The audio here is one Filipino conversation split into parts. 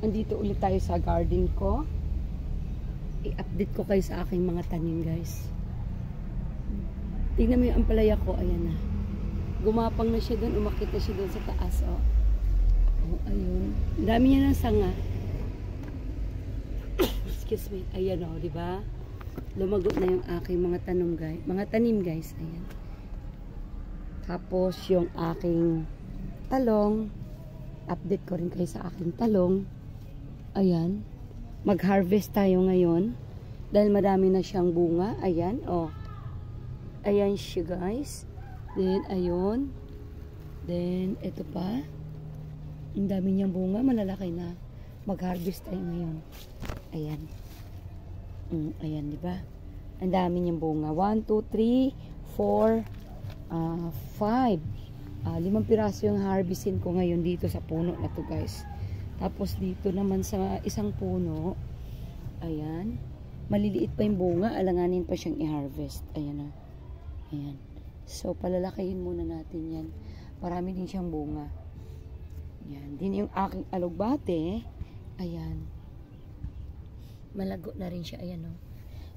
Andito ulit tayo sa garden ko. I-update ko kayo sa aking mga tanim, guys. Tingnan mo yung ampalaya ko. Ayan na. Gumapang na siya doon. Umakit na siya doon sa taas. Oh, ayun. Ang dami niya ng sanga. Excuse me. Ayan o, diba? Lumagot na yung aking mga tanim, guys. Mga tanim, guys. Ayan. Tapos yung aking talong. Update ko rin kayo sa aking talong. Ayan. Mag-harvest tayo ngayon. Dahil marami na siyang bunga. Ayan, oh. Ayan siya, guys. Then, ayun. Then, ito pa. Ang dami niyang bunga. Malalaki na. Mag-harvest tayo ngayon. Ayan. Ayan, diba? Ang dami niyang bunga. 1, 2, 3, 4, 5. 5 piraso yung harvestin ko ngayon dito sa puno na to, guys. Tapos dito naman sa isang puno, ayan, maliliit pa yung bunga, alanganin pa siyang i-harvest. Ayan na. Ayan. So, palalakihin muna natin yan. Marami din siyang bunga. Ayan. Din yung aking alugbate, ayan. Malago na rin siya, ayan o.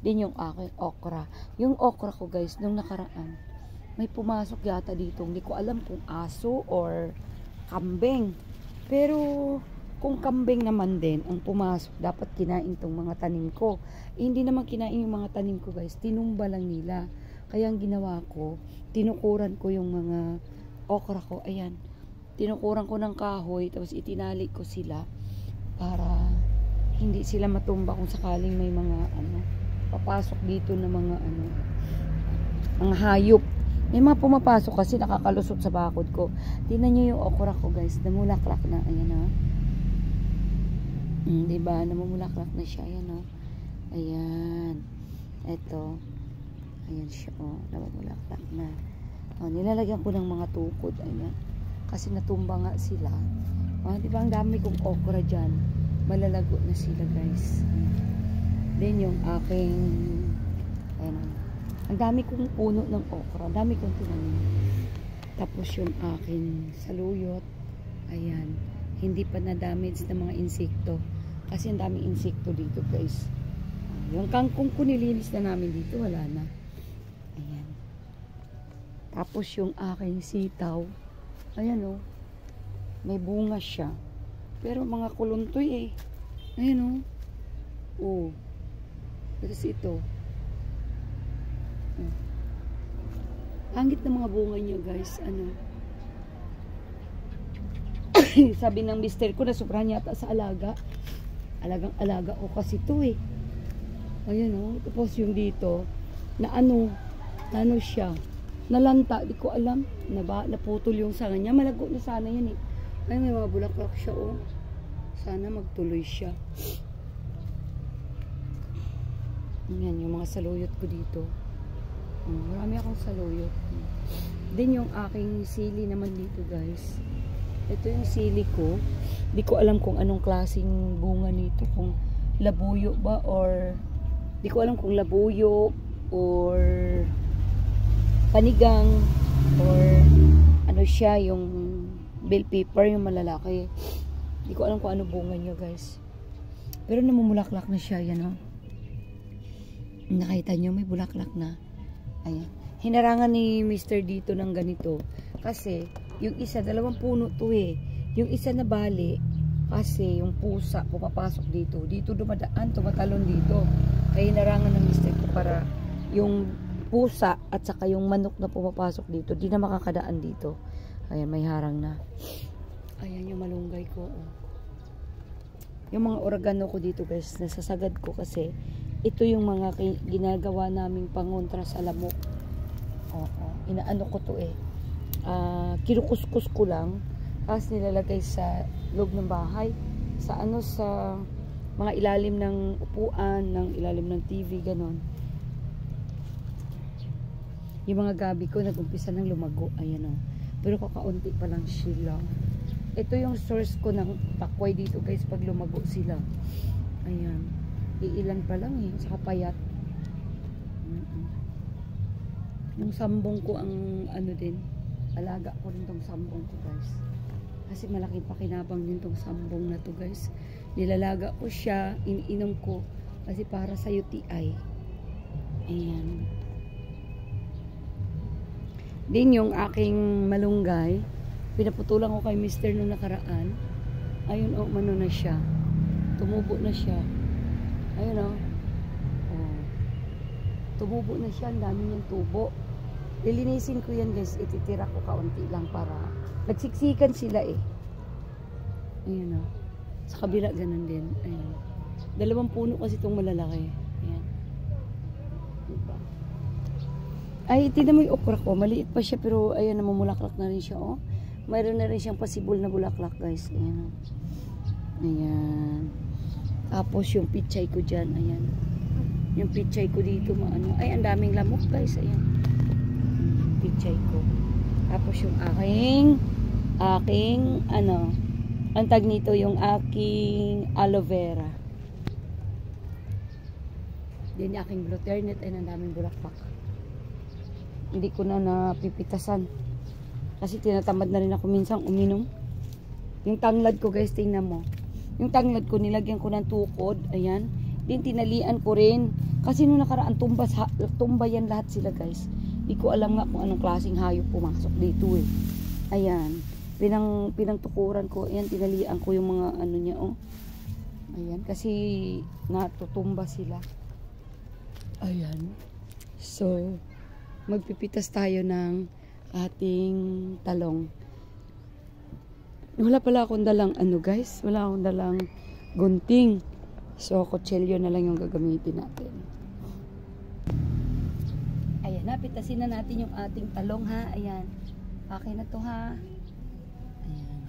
Din yung aking okra. Yung okra ko, guys, nung nakaraan, may pumasok yata dito. Hindi ko alam kung aso or kambing. Pero, kung kambing naman din ang pumasok, dapat kinain tong mga tanim ko. Hindi naman kinain yung mga tanim ko, guys. Tinumba lang nila. Kaya ang ginawa ko, tinukuran ko yung mga okra ko. Ayan. Tinukuran ko ng kahoy, tapos itinali ko sila para hindi sila matumba kung sakaling may mga papasok dito na mga mga hayop. May mga pumapasok kasi nakakalusot sa bakod ko. Tingnan nyo yung okra ko, guys. Namulaklak na. Ayan o. Diba? Namumulaklak na siya. Ayan o. Ayan. Ito. Ayan siya o. Namumulaklak na. Nilalagyan ko ng mga tukod. Ayan. Kasi natumba nga sila. Diba? Ang dami kong okra dyan. Malalago na sila, guys. Then yung aking ayan. Ang dami kong puno ng okra. Ang dami kong tinanim. Tapos yung aking saluyot. Ayan. Hindi pa na-damage ng mga insekto. Kasi ang daming insekto dito, guys. Yung kangkong ko nilinis na namin dito, wala na. Ayan. Tapos yung aking sitaw. Ayan o. May bunga siya. Pero mga kuluntoy eh. Ayan o. Tapos ito. Hangit na mga bunga niya, guys. Sabi ng mister ko na sobrang yata sa alaga. Alagang-alaga ko kasi ito eh. Ayan o. Tapos yung dito, na ano siya. Nalanta, di ko alam. Naputol yung sanga niya. Malago na sana yan eh. Ay, may mga bulaklak siya o. Sana magtuloy siya. Ayan, yung mga saluyot ko dito. Marami akong saluyot. Din yung aking sili naman dito, guys. Ito yung sili ko. Di ko alam kung anong klaseng bunga nito. Kung labuyo ba or di ko alam kung labuyo or panigang or ano siya, yung bell pepper, yung malalaki. Di ko alam kung ano bunga niya, guys. Pero namumulaklak na siya, yan o. Nakita nyo, may bulaklak na. Ayan. Hinarangan ni Mr. dito ng ganito. Kasi, yung isa, 2 puno to eh. Yung isa na bali, kasi yung pusa pumapasok dito. Dito dumadaan, tumatalon dito. Kaya hinarangan ng Mr. ko para yung pusa at saka yung manok na pumapasok dito, di na makakadaan dito. Ayan, may harang na. Ayan yung malunggay ko. Oh. Yung mga oregano ko dito, guys, nasasagad ko kasi ito yung mga ginagawa naming pangontra sa lamok. Inaano ko to eh. Kinukuskus ko lang. Tapos nilalagay sa loob ng bahay. Sa mga ilalim ng upuan, ng ilalim ng TV, ganon. Yung mga gabi ko, nag-umpisa ng lumago. Ayan o. Pero kakaunti pa lang sila. Ito yung source ko ng pakway dito, guys, pag lumago sila. Ayan. Iilan pa lang eh, sa kapayat. Yung sambong ko ang din, alaga ko rin tong sambong ko, guys. Kasi malaking pakinabang din tong sambong na to guys. Nilalaga ko siya, iniinom ko kasi para sa UTI. Ayan. Din yung aking malunggay, pinaputulan ko kay Mr. nung nakaraan. Ayun oh, mano na siya. Tumubo na siya. Ayun oh. Oh. Tumubo na siya, ang dami niyang tubo. Lilinisin ko yan guys, ititira ko kaunti lang para nagsiksikan sila eh. Ayan o. Sa kabila ganun din. Ayan. 2 puno kasi itong malalaki. Ayan. Diba? Ay, tignan mo yung okra ko. Maliit pa siya pero ayan, namumulaklak na rin siya o. Mayroon na rin siyang pasibol na bulaklak guys. Ayan o. Ayan. Tapos yung pichay ko dyan. Ayan. Yung pichay ko dito maano. Ay, ang daming lamok guys. Ayan. Pichay ko. Tapos yung aking ano, ang tag nito yung aking aloe vera. Yan yung aking blue ternit ay ang daming bulaklak. Hindi ko na napipitasan. Kasi tinatamad na rin ako minsan uminom. Yung tanglad ko guys, tingnan mo. Yung tanglad ko nilagyan ko ng tukod, ayan. Din tinalian ko rin. Kasi nung nakaraan tumba yan lahat sila guys. Hindi ko alam nga kung anong klaseng hayop pumasok dito eh. Ayan. Pinangtukuran ko. Ayan, tinalian ko yung mga ano niya oh. Ayan, kasi natutumba sila. Ayan. So, magpipitas tayo ng ating talong. Wala pala akong dalang ano guys. Wala akong dalang gunting. So, kutsilyo na lang yung gagamitin natin. Ayan, napitasin na natin yung ating talong ha. Ayan. Okay na to ha. Ayan.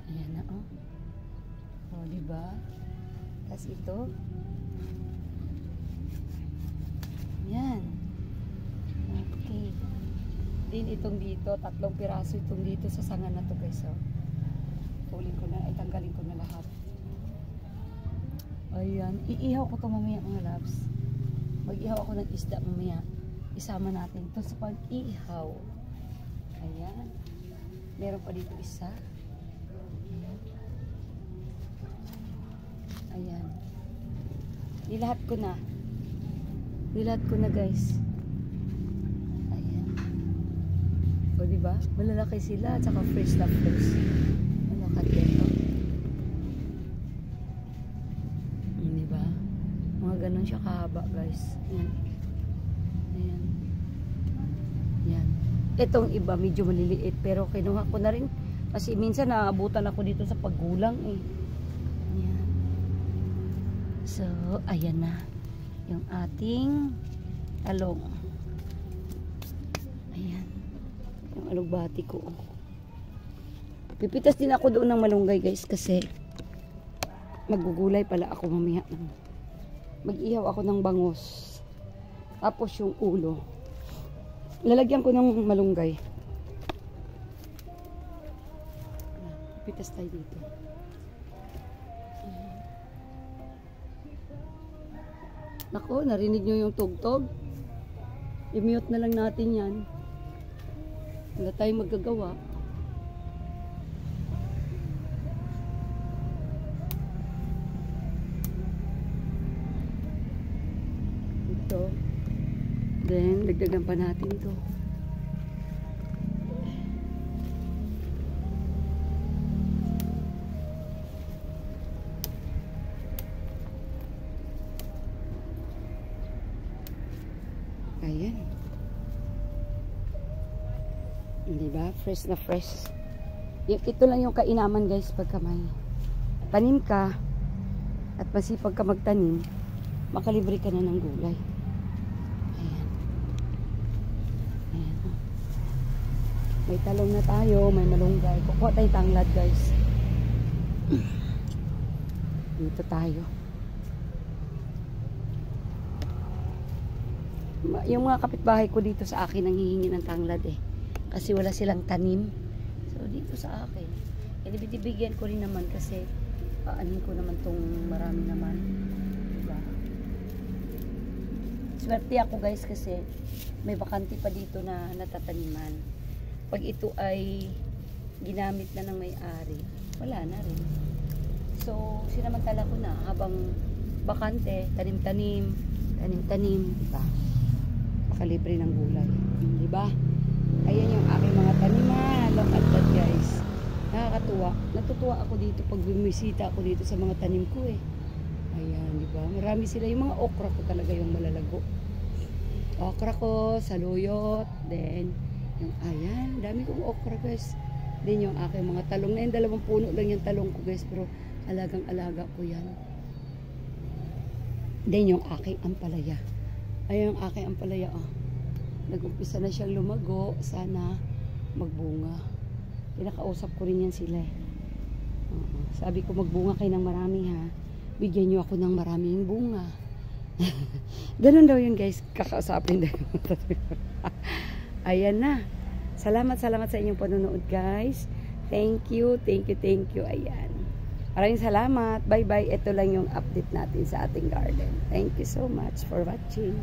Ayan na oh. O, diba? Tapos ito. Ayan. Okay. Din itong dito, 3 piraso itong dito sa sanga na to guys oh. Tulin ko na, ay tanggalin ko na lahat. Ayan. Iihaw ko to mamaya mga loves. Mag-ihaw ako ng isda mamaya. Isama natin ito sa pag-ihaw. Ayan. Meron pa dito isa. Ayan. Nilahat ko na. Nilahat ko na guys. Ayan. O diba? Malalaki sila. At saka fresh na fresh. Malakat dito. Diba? Mga ganun siya kahaba guys. Ayan. Ayan. Ayan. Itong iba medyo maliliit pero kinuha ko na rin kasi minsan naabutan ako dito sa paggulang eh. Ayan. So, ayan na yung ating talong. Ayan. Yung alugbati ko. Pipitas din ako doon ng malunggay guys kasi magugulay pala ako mamaya. Mag-ihaw ako ng bangos. Tapos yung ulo. Lalagyan ko ng malunggay. Pitas tayo dito. Nako, narinig nyo yung tugtog? I-mute na lang natin yan. Wala tayong magagawa. Ito. Then, dagdagan pa natin ito. Ayan. Diba? Fresh na fresh. Ito lang yung kainaman guys pagka may tanim ka at masipag ka magtanim, makalibre ka na ng gulay. Ayan. Ayan. May talong na tayo, may malunggay. Kukuha tayo tanglad guys. Dito tayo. Yung mga kapitbahay ko dito sa akin nanghihingi ng tanglad eh. Kasi wala silang tanim. So dito sa akin. E bibigyan ko rin naman kasi paanin ko naman tong marami naman. Diba? Swerte ako guys kasi may bakante pa dito na natataniman. Pag ito ay ginamit na ng may-ari, wala na rin. So, sinamantala ko na habang bakante, tanim-tanim, di ba? Makalibre ng gulay, di ba? Ayan yung aking mga taniman. Look at that, guys. Nakakatuwa. Natutuwa ako dito pag bumisita ako dito sa mga tanim ko eh. Ayan, di ba? Marami sila. Yung mga okra ko talaga yung malalago. Okra ko, saluyot, then yung ayan, dami kong okra, guys. Then yung aking mga talong na yun, 2 puno lang yung talong ko, guys, pero alagang-alaga ko yan. Then yung aking ampalaya. Ayan yung aking ampalaya, oh. Nag-umpisa na siyang lumago, sana magbunga. Pinakausap ko rin yan sila eh. Sabi ko magbunga kayo ng marami ha. Bigyan nyo ako ng maraming bunga. Ganun daw yun guys, kakausapin daw. Ayan na. Salamat sa inyong panonood guys. Thank you. Ayan. Maraming salamat. Bye-bye. Ito lang yung update natin sa ating garden. Thank you so much for watching.